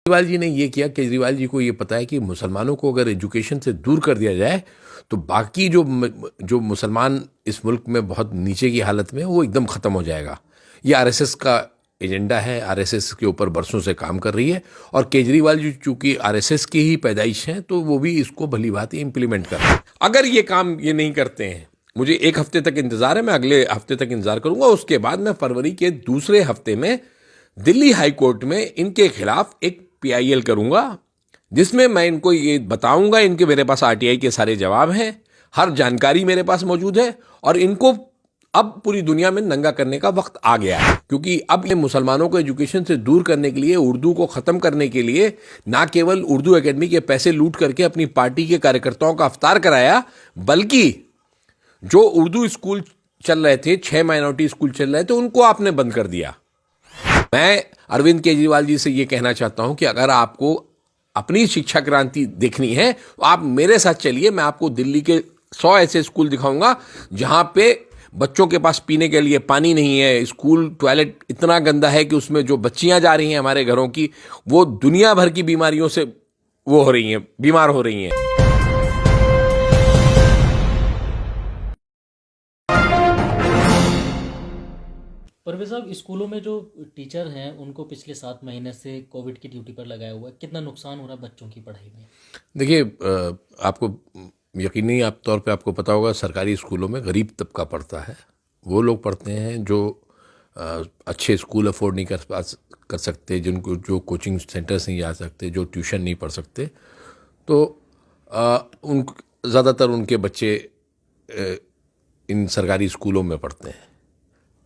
केजरीवाल जी ने ये किया। केजरीवाल जी को ये पता है कि मुसलमानों को अगर एजुकेशन से दूर कर दिया जाए तो बाकी जो मुसलमान इस मुल्क में बहुत नीचे की हालत में वो एकदम ख़त्म हो जाएगा। ये आरएसएस का एजेंडा है, आरएसएस के ऊपर बरसों से काम कर रही है और केजरीवाल जी चूंकि आरएसएस की ही पैदाइश हैं तो वो भी इसको भली भांति इम्प्लीमेंट कर रहे हैं। अगर ये काम ये नहीं करते हैं, मुझे एक हफ्ते तक इंतजार है, मैं अगले हफ्ते तक इंतजार करूंगा, उसके बाद मैं फरवरी के दूसरे हफ्ते में दिल्ली हाई कोर्ट में इनके खिलाफ एक पीआईएल करूंगा जिसमें मैं इनको ये बताऊंगा, इनके मेरे पास आरटीआई के सारे जवाब हैं, हर जानकारी मेरे पास मौजूद है और इनको अब पूरी दुनिया में नंगा करने का वक्त आ गया है। क्योंकि अब ये मुसलमानों को एजुकेशन से दूर करने के लिए, उर्दू को खत्म करने के लिए ना केवल उर्दू एकेडमी के पैसे लूट करके अपनी पार्टी के कार्यकर्ताओं का अफ्तार कराया, बल्कि जो उर्दू स्कूल चल रहे थे, 6 माइनॉरिटी स्कूल चल रहे थे, उनको आपने बंद कर दिया। मैं अरविंद केजरीवाल जी से ये कहना चाहता हूं कि अगर आपको अपनी शिक्षा क्रांति देखनी है तो आप मेरे साथ चलिए, मैं आपको दिल्ली के 100 ऐसे स्कूल दिखाऊंगा जहां पे बच्चों के पास पीने के लिए पानी नहीं है, स्कूल टॉयलेट इतना गंदा है कि उसमें जो बच्चियां जा रही हैं हमारे घरों की, वो दुनिया भर की बीमारियों से वो हो रही हैं, बीमार हो रही हैं। परवेज साहब, स्कूलों में जो टीचर हैं उनको पिछले 7 महीने से कोविड की ड्यूटी पर लगाया हुआ है, कितना नुकसान हो रहा है बच्चों की पढ़ाई में? देखिए, आपको यकीनी आप तौर पे आपको पता होगा, सरकारी स्कूलों में गरीब तबका पढ़ता है। वो लोग पढ़ते हैं जो अच्छे स्कूल अफोर्ड नहीं कर सकते, जिनको जो कोचिंग सेंटर्स नहीं जा सकते, जो ट्यूशन नहीं पढ़ सकते, तो उन ज़्यादातर उनके बच्चे इन सरकारी स्कूलों में पढ़ते हैं।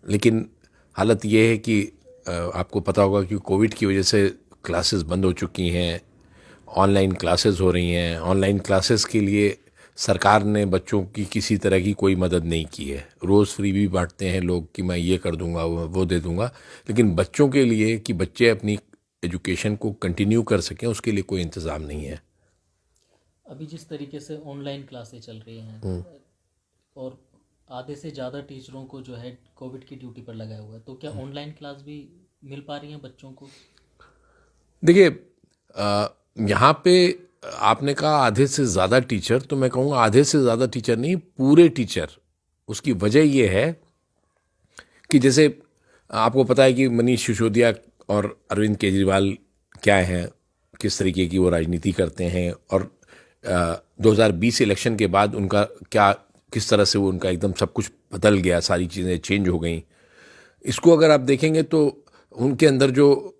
लेकिन हालत ये है कि आपको पता होगा कि कोविड की वजह से क्लासेस बंद हो चुकी हैं, ऑनलाइन क्लासेस हो रही हैं। ऑनलाइन क्लासेस के लिए सरकार ने बच्चों की किसी तरह की कोई मदद नहीं की है। रोज़ फ्री भी बांटते हैं लोग कि मैं ये कर दूंगा, वो दे दूंगा, लेकिन बच्चों के लिए कि बच्चे अपनी एजुकेशन को कंटिन्यू कर सकें उसके लिए कोई इंतज़ाम नहीं है। अभी जिस तरीके से ऑनलाइन क्लासें चल रही हैं और आधे से ज़्यादा टीचरों को जो है कोविड की ड्यूटी पर लगाया हुआ है, तो क्या ऑनलाइन क्लास भी मिल पा रही हैं बच्चों को? देखिए, यहाँ पे आपने कहा आधे से ज़्यादा टीचर, तो मैं कहूँगा आधे से ज़्यादा टीचर नहीं, पूरे टीचर। उसकी वजह ये है कि जैसे आपको पता है कि मनीष सिसोदिया और अरविंद केजरीवाल क्या हैं, किस तरीके की वो राजनीति करते हैं, और 2020 इलेक्शन के बाद उनका क्या, किस तरह से वो उनका एकदम सब कुछ बदल गया, सारी चीज़ें चेंज हो गई। इसको अगर आप देखेंगे तो उनके अंदर जो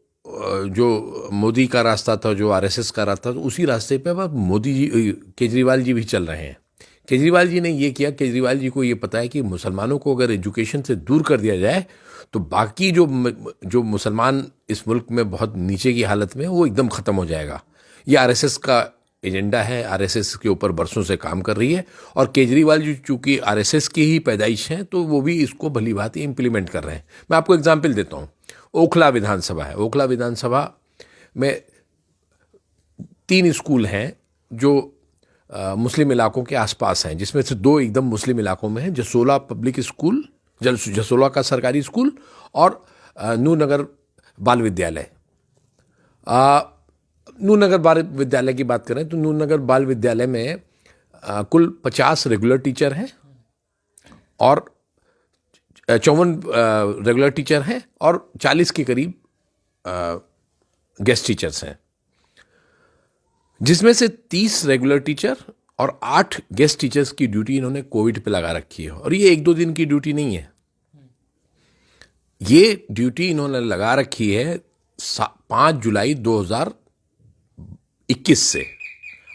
मोदी का रास्ता था, जो आरएसएस का रास्ता था, उसी रास्ते पे अब मोदी जी, केजरीवाल जी भी चल रहे हैं। केजरीवाल जी ने ये किया। केजरीवाल जी को ये पता है कि मुसलमानों को अगर एजुकेशन से दूर कर दिया जाए तो बाकी जो मुसलमान इस मुल्क में बहुत नीचे की हालत में वो एकदम ख़त्म हो जाएगा। ये आरएसएस का एजेंडा है, आरएसएस के ऊपर बरसों से काम कर रही है और केजरीवाल जी चूंकि आरएसएस की ही पैदाइश हैं तो वो भी इसको भली भांति इम्प्लीमेंट कर रहे हैं। मैं आपको एग्जाम्पल देता हूँ। ओखला विधानसभा है, ओखला विधानसभा में 3 स्कूल हैं जो मुस्लिम इलाकों के आसपास हैं, जिसमें से 2 एकदम मुस्लिम इलाकों में हैं, जसोला पब्लिक स्कूल, जसोला का सरकारी स्कूल, और नूरनगर बाल विद्यालय। नूरनगर बाल विद्यालय की बात करें तो नूरनगर बाल विद्यालय में कुल 50 रेगुलर टीचर हैं और 54 रेगुलर टीचर हैं और 40 के करीब गेस्ट टीचर्स हैं, जिसमें से 30 रेगुलर टीचर और 8 गेस्ट टीचर्स की ड्यूटी इन्होंने कोविड पे लगा रखी है। और ये 1-2 दिन की ड्यूटी नहीं है, ये ड्यूटी इन्होंने लगा रखी है 5 जुलाई 2021 से।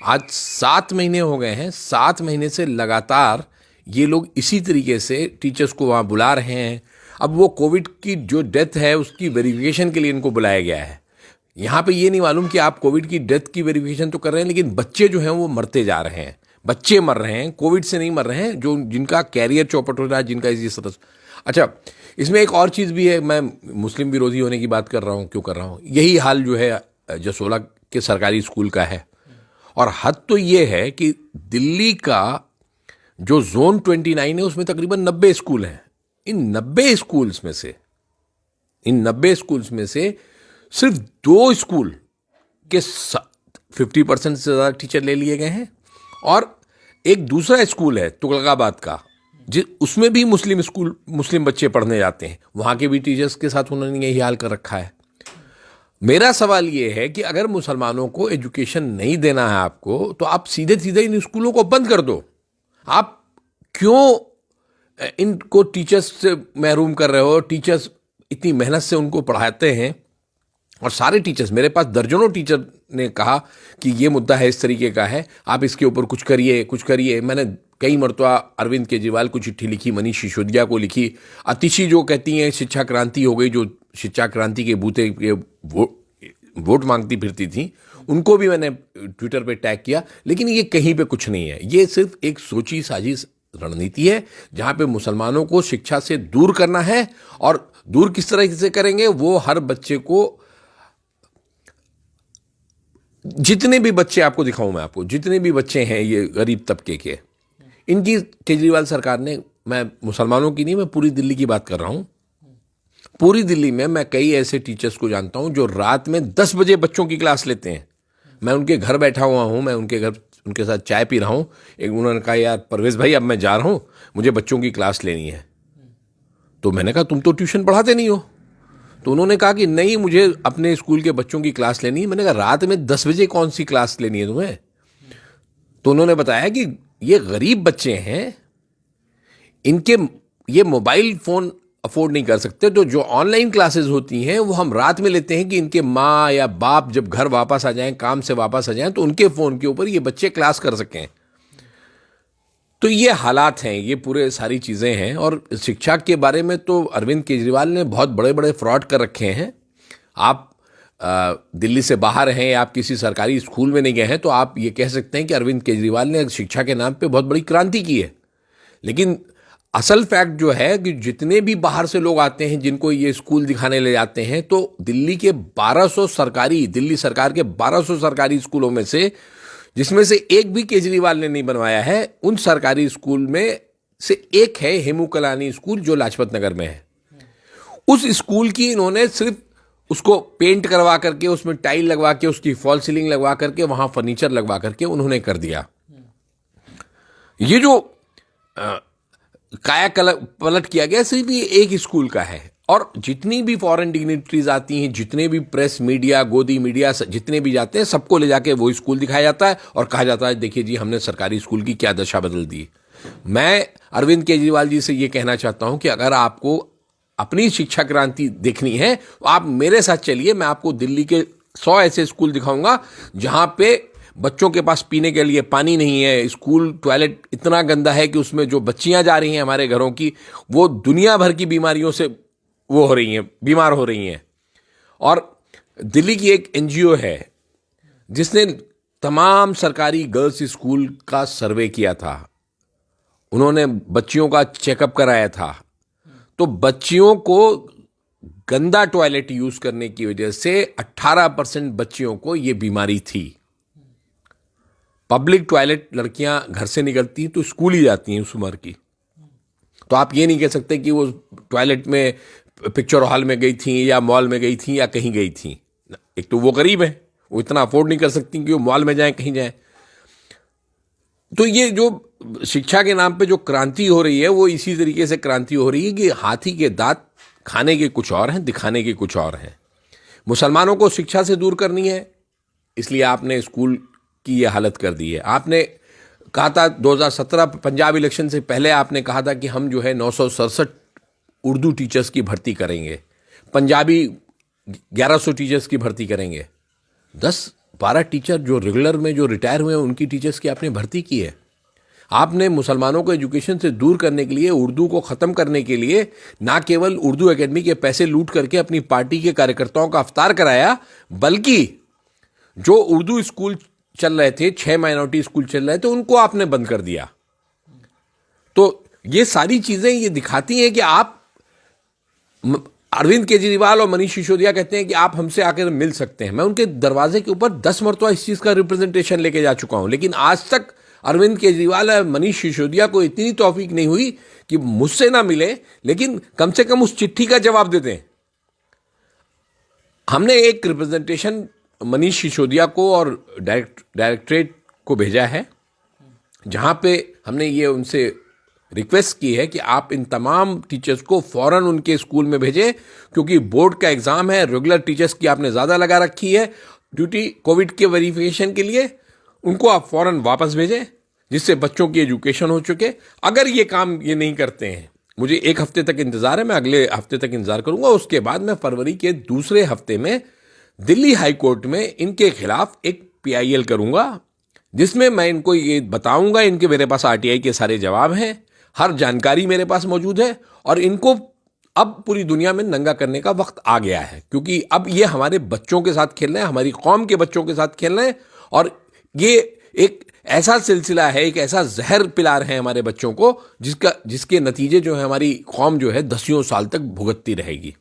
आज 7 महीने हो गए हैं। 7 महीने से लगातार ये लोग इसी तरीके से टीचर्स को वहाँ बुला रहे हैं। अब वो कोविड की जो डेथ है उसकी वेरिफिकेशन के लिए इनको बुलाया गया है। यहाँ पे ये नहीं मालूम कि आप कोविड की डेथ की वेरिफिकेशन तो कर रहे हैं, लेकिन बच्चे जो हैं वो मरते जा रहे हैं। बच्चे मर रहे हैं, कोविड से नहीं मर रहे हैं, जो जिनका कैरियर चौपट हो रहा है, जिनका इस तरह। अच्छा, इसमें एक और चीज़ भी है। मैं मुस्लिम विरोधी होने की बात कर रहा हूँ, क्यों कर रहा हूँ? यही हाल जो है जसोला के सरकारी स्कूल का है। और हद तो ये है कि दिल्ली का जो जोन 29 है उसमें तकरीबन 90 स्कूल हैं। इन 90 स्कूल्स में से सिर्फ 2 स्कूल के 50% से ज़्यादा टीचर ले लिए गए हैं। और एक दूसरा स्कूल है तुगलकाबाद का, उसमें भी मुस्लिम बच्चे पढ़ने जाते हैं, वहाँ के भी टीचर्स के साथ उन्होंने यही हाल कर रखा है। मेरा सवाल ये है कि अगर मुसलमानों को एजुकेशन नहीं देना है आपको, तो आप सीधे सीधे इन स्कूलों को बंद कर दो। आप क्यों इनको टीचर्स से महरूम कर रहे हो? टीचर्स इतनी मेहनत से उनको पढ़ाते हैं, और सारे टीचर्स, मेरे पास दर्जनों टीचर ने कहा कि ये मुद्दा है, इस तरीके का है, आप इसके ऊपर कुछ करिए, कुछ करिए। मैंने कई मरतबा अरविंद केजरीवाल को चिट्ठी लिखी, मनीष सिसोदिया को लिखी, अतिशी जो कहती हैं शिक्षा क्रांति हो गई, जो शिक्षा क्रांति के बूते के वोट मांगती फिरती थी, उनको भी मैंने ट्विटर पे टैग किया, लेकिन ये कहीं पे कुछ नहीं है। ये सिर्फ एक सोची साजिश रणनीति है, जहां पे मुसलमानों को शिक्षा से दूर करना है। और दूर किस तरह से करेंगे? वो हर बच्चे को, जितने भी बच्चे आपको दिखाऊं मैं आपको, जितने भी बच्चे हैं ये गरीब तबके के, इनकी केजरीवाल सरकार ने, मैं मुसलमानों की नहीं, मैं पूरी दिल्ली की बात कर रहा हूं, पूरी दिल्ली में मैं कई ऐसे टीचर्स को जानता हूं जो रात में 10 बजे बच्चों की क्लास लेते हैं। मैं उनके घर बैठा हुआ हूं, मैं उनके घर उनके साथ चाय पी रहा हूं। एक उन्होंने कहा, यार परवेज भाई, अब मैं जा रहा हूं, मुझे बच्चों की क्लास लेनी है। तो मैंने कहा, तुम तो ट्यूशन पढ़ाते नहीं हो। तो उन्होंने कहा कि नहीं, मुझे अपने स्कूल के बच्चों की क्लास लेनी है। मैंने कहा, रात में 10 बजे कौन सी क्लास लेनी है तुम्हें? तो उन्होंने बताया कि ये गरीब बच्चे हैं, इनके ये मोबाइल फोन अफोर्ड नहीं कर सकते, तो जो ऑनलाइन क्लासेस होती हैं वो हम रात में लेते हैं कि इनके माँ या बाप जब घर वापस आ जाएं, काम से वापस आ जाएं, तो उनके फ़ोन के ऊपर ये बच्चे क्लास कर सकें। तो ये हालात हैं, ये पूरे सारी चीज़ें हैं। और शिक्षा के बारे में तो अरविंद केजरीवाल ने बहुत बड़े बड़े फ्रॉड कर रखे हैं। आप दिल्ली से बाहर हैं, आप किसी सरकारी स्कूल में नहीं गए हैं, तो आप ये कह सकते हैं कि अरविंद केजरीवाल ने शिक्षा के नाम पे बहुत बड़ी क्रांति की है। लेकिन असल फैक्ट जो है कि जितने भी बाहर से लोग आते हैं, जिनको ये स्कूल दिखाने ले जाते हैं, तो दिल्ली के 1200 सरकारी, दिल्ली सरकार के 1200 सरकारी स्कूलों में से, जिसमें से एक भी केजरीवाल ने नहीं बनवाया है, उन सरकारी स्कूल में से एक है हेमू कलानी स्कूल, जो लाजपत नगर में है। उस स्कूल की इन्होंने सिर्फ उसको पेंट करवा करके, उसमें टाइल लगवा के, उसकी फॉल सीलिंग लगवा करके, वहां फर्नीचर लगवा करके उन्होंने कर दिया। ये जो काया पलट किया गया, सिर्फ ये एक स्कूल का है। और जितनी भी फॉरेन डिग्निटरीज आती हैं, जितने भी प्रेस मीडिया, गोदी मीडिया, जितने भी जाते हैं, सबको ले जाके वो स्कूल दिखाया जाता है और कहा जाता है, देखिए जी, हमने सरकारी स्कूल की क्या दशा बदल दी। मैं अरविंद केजरीवाल जी से ये कहना चाहता हूं कि अगर आपको अपनी शिक्षा क्रांति देखनी है, तो आप मेरे साथ चलिए, मैं आपको दिल्ली के 100 ऐसे स्कूल दिखाऊंगा जहां पे बच्चों के पास पीने के लिए पानी नहीं है, स्कूल टॉयलेट इतना गंदा है कि उसमें जो बच्चियां जा रही हैं हमारे घरों की, वो दुनिया भर की बीमारियों से वो हो रही हैं, बीमार हो रही हैं। और दिल्ली की एक एनजीओ है जिसने तमाम सरकारी गर्ल्स स्कूल का सर्वे किया था, उन्होंने बच्चियों का चेकअप कराया था, तो बच्चियों को गंदा टॉयलेट यूज करने की वजह से 18% बच्चियों को यह बीमारी थी। पब्लिक टॉयलेट लड़कियां घर से निकलती तो स्कूल ही जाती हैं उस उम्र की, तो आप ये नहीं कह सकते कि वो टॉयलेट में पिक्चर हॉल में गई थी या मॉल में गई थी या कहीं गई थी। एक तो वो गरीब है, वो इतना अफोर्ड नहीं कर सकती कि वो मॉल में जाएं, कहीं जाएं। तो ये जो शिक्षा के नाम पे जो क्रांति हो रही है, वो इसी तरीके से क्रांति हो रही है कि हाथी के दांत खाने के कुछ और हैं, दिखाने के कुछ और हैं। मुसलमानों को शिक्षा से दूर करनी है, इसलिए आपने स्कूल की ये हालत कर दी है। आपने कहा था 2017 पंजाब इलेक्शन से पहले, आपने कहा था कि हम जो है 967 उर्दू टीचर्स की भर्ती करेंगे, पंजाबी 1100 टीचर्स की भर्ती करेंगे। 10-12 टीचर जो रेगुलर में जो रिटायर हुए हैं, उनकी टीचर्स की आपने भर्ती की है। आपने मुसलमानों को एजुकेशन से दूर करने के लिए, उर्दू को ख़त्म करने के लिए, ना केवल उर्दू एकेडमी के पैसे लूट करके अपनी पार्टी के कार्यकर्ताओं का अफ्तार कराया, बल्कि जो उर्दू स्कूल चल रहे थे, 6 माइनॉरिटी स्कूल चल रहे थे, उनको आपने बंद कर दिया। तो ये सारी चीज़ें ये दिखाती हैं कि आप, अरविंद केजरीवाल और मनीष सिसोदिया कहते हैं कि आप हमसे आकर मिल सकते हैं। मैं उनके दरवाजे के ऊपर 10 मरतबा इस चीज़ का रिप्रेजेंटेशन लेके जा चुका हूं, लेकिन आज तक अरविंद केजरीवाल और मनीष सिसोदिया को इतनी तौफीक नहीं हुई कि मुझसे ना मिले, लेकिन कम से कम उस चिट्ठी का जवाब दे दें। हमने एक रिप्रेजेंटेशन मनीष सिसोदिया को और डायरेक्टरेट को भेजा है, जहां पे हमने ये उनसे रिक्वेस्ट की है कि आप इन तमाम टीचर्स को फौरन उनके स्कूल में भेजें, क्योंकि बोर्ड का एग्जाम है, रेगुलर टीचर्स की आपने ज़्यादा लगा रखी है ड्यूटी कोविड के वेरिफिकेशन के लिए, उनको आप फौरन वापस भेजें, जिससे बच्चों की एजुकेशन हो चुके। अगर ये काम ये नहीं करते हैं, मुझे 1 हफ्ते तक इंतजार है, मैं अगले हफ्ते तक इंतजार करूंगा, उसके बाद मैं फरवरी के दूसरे हफ्ते में दिल्ली हाई कोर्ट में इनके खिलाफ एक PIL करूंगा, जिसमें मैं इनको ये बताऊंगा, इनके मेरे पास RTI के सारे जवाब हैं, हर जानकारी मेरे पास मौजूद है, और इनको अब पूरी दुनिया में नंगा करने का वक्त आ गया है, क्योंकि अब ये हमारे बच्चों के साथ खेल रहे हैं, हमारी कौम के बच्चों के साथ खेल रहे हैं, और ये एक ऐसा सिलसिला है, एक ऐसा जहर पिला रहे हैं हमारे बच्चों को, जिसके नतीजे जो है हमारी कौम जो है दसियों साल तक भुगतती रहेगी।